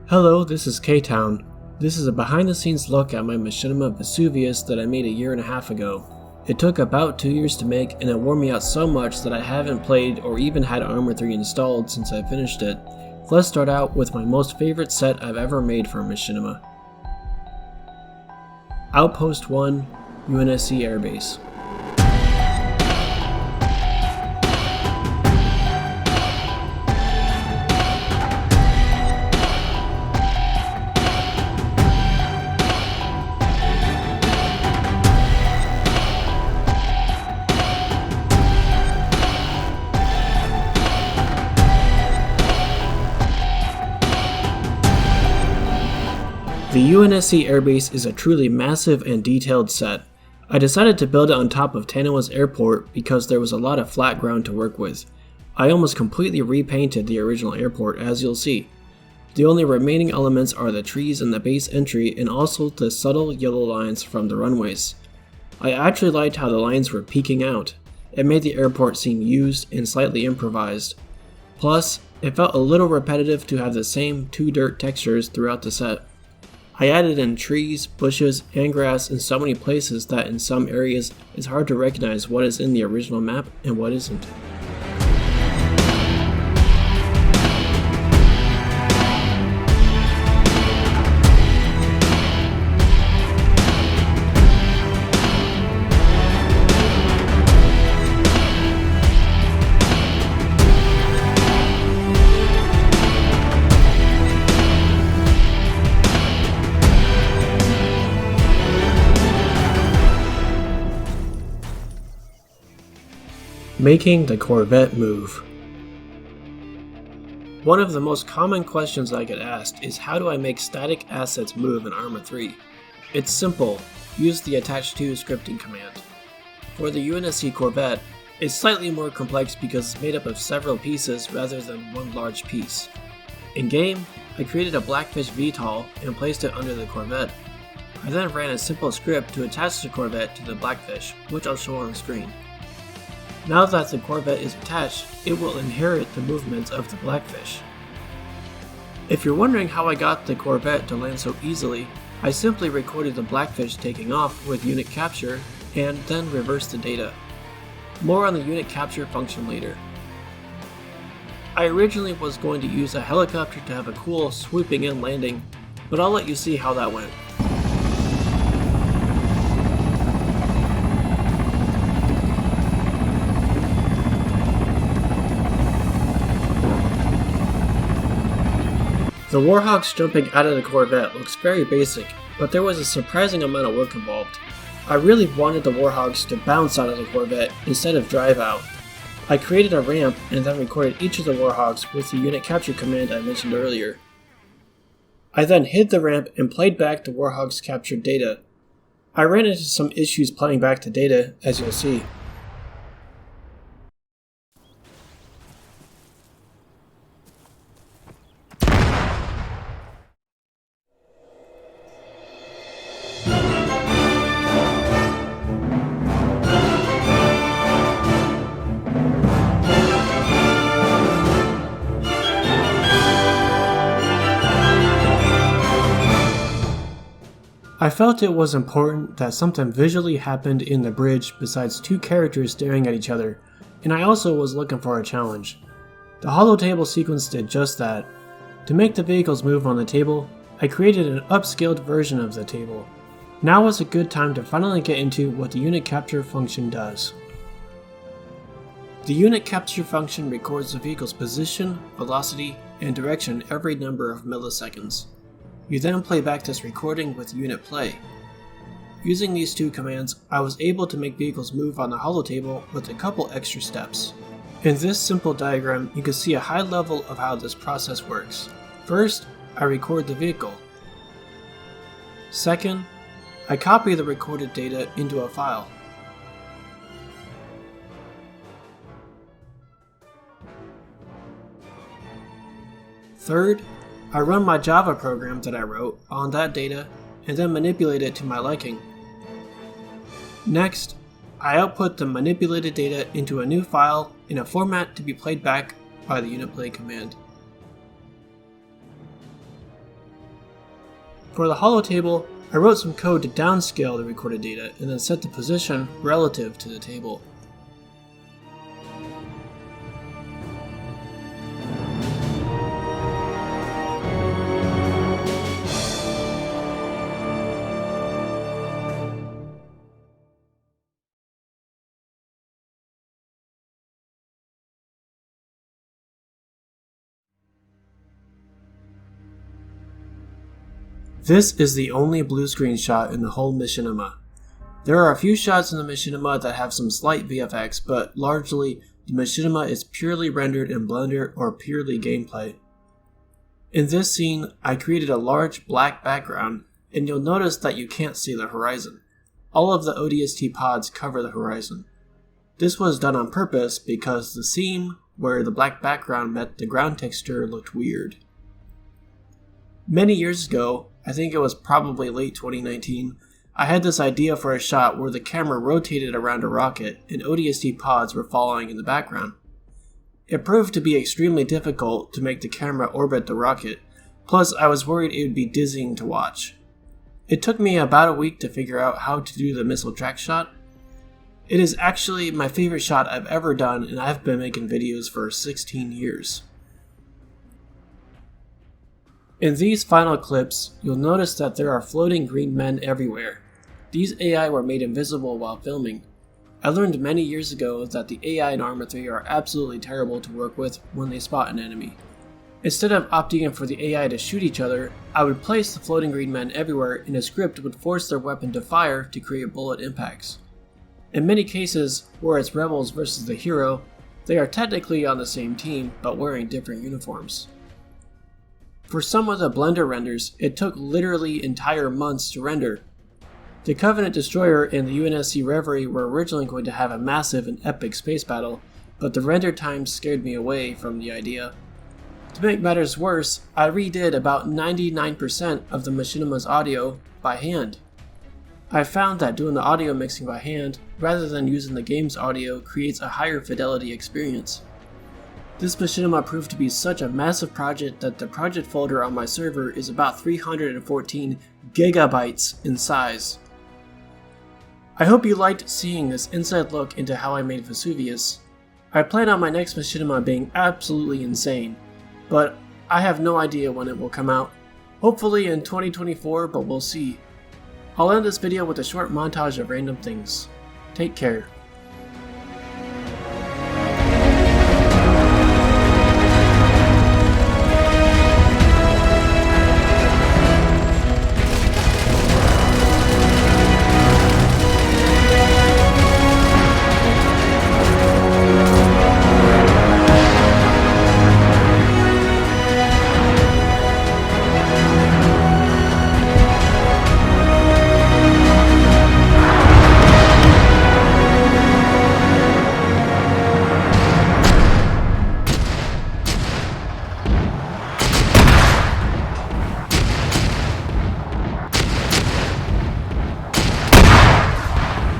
Hello, this is K-Town. This is a behind-the-scenes look at my Machinima Vesuvius that I made a year and a half ago. It took about 2 years to make, and it wore me out so much that I haven't played or even had Arma 3 installed since I finished it. Let's start out with my most favorite set I've ever made for Machinima. Outpost 1, UNSC Airbase. The UNSC Airbase is a truly massive and detailed set. I decided to build it on top of Tanawa's airport because there was a lot of flat ground to work with. I almost completely repainted the original airport, as you'll see. The only remaining elements are the trees and the base entry, and also the subtle yellow lines from the runways. I actually liked how the lines were peeking out. It made the airport seem used and slightly improvised. Plus, it felt a little repetitive to have the same two dirt textures throughout the set. I added in trees, bushes, and grass in so many places that in some areas it's hard to recognize what is in the original map and what isn't. Making the Corvette move. One of the most common questions I get asked is how do I make static assets move in Arma 3? It's simple, use the attach to scripting command. For the UNSC Corvette, it's slightly more complex because it's made up of several pieces rather than one large piece. In game, I created a Blackfish VTOL and placed it under the Corvette. I then ran a simple script to attach the Corvette to the Blackfish, which I'll show on the screen. Now that the Corvette is attached, it will inherit the movements of the Blackfish. If you're wondering how I got the Corvette to land so easily, I simply recorded the Blackfish taking off with unit capture and then reversed the data. More on the unit capture function later. I originally was going to use a helicopter to have a cool swooping in landing, but I'll let you see how that went. The Warhawks jumping out of the Corvette looks very basic, but there was a surprising amount of work involved. I really wanted the Warhawks to bounce out of the Corvette instead of drive out. I created a ramp and then recorded each of the Warhawks with the unit capture command I mentioned earlier. I then hid the ramp and played back the Warhawks captured data. I ran into some issues playing back the data, as you'll see. I felt it was important that something visually happened in the bridge besides two characters staring at each other, and I also was looking for a challenge. The holotable sequence did just that. To make the vehicles move on the table, I created an upscaled version of the table. Now is a good time to finally get into what the unit capture function does. The unit capture function records the vehicle's position, velocity, and direction every number of milliseconds. You then play back this recording with unit play. Using these two commands, I was able to make vehicles move on the holotable with a couple extra steps. In this simple diagram, you can see a high level of how this process works. First, I record the vehicle. Second, I copy the recorded data into a file. Third, I run my Java program that I wrote on that data and then manipulate it to my liking. Next, I output the manipulated data into a new file in a format to be played back by the unit play command. For the holo table, I wrote some code to downscale the recorded data and then set the position relative to the table. This is the only blue screen shot in the whole Machinima. There are a few shots in the Machinima that have some slight VFX, but largely the Machinima is purely rendered in Blender or purely gameplay. In this scene, I created a large black background, and you'll notice that you can't see the horizon. All of the ODST pods cover the horizon. This was done on purpose because the seam where the black background met the ground texture looked weird. Many years ago, I think it was probably late 2019, I had this idea for a shot where the camera rotated around a rocket and ODST pods were following in the background. It proved to be extremely difficult to make the camera orbit the rocket, plus I was worried it would be dizzying to watch. It took me about a week to figure out how to do the missile track shot. It is actually my favorite shot I've ever done, and I've been making videos for 16 years. In these final clips, you'll notice that there are floating green men everywhere. These AI were made invisible while filming. I learned many years ago that the AI in Arma 3 are absolutely terrible to work with when they spot an enemy. Instead of opting in for the AI to shoot each other, I would place the floating green men everywhere and a script would force their weapon to fire to create bullet impacts. In many cases, where it's rebels versus the hero, they are technically on the same team but wearing different uniforms. For some of the Blender renders, it took literally entire months to render. The Covenant Destroyer and the UNSC Reverie were originally going to have a massive and epic space battle, but the render time scared me away from the idea. To make matters worse, I redid about 99% of the Machinima's audio by hand. I found that doing the audio mixing by hand, rather than using the game's audio, creates a higher fidelity experience. This Machinima proved to be such a massive project that the project folder on my server is about 314 gigabytes in size. I hope you liked seeing this inside look into how I made Vesuvius. I plan on my next Machinima being absolutely insane, but I have no idea when it will come out. Hopefully in 2024, but we'll see. I'll end this video with a short montage of random things. Take care.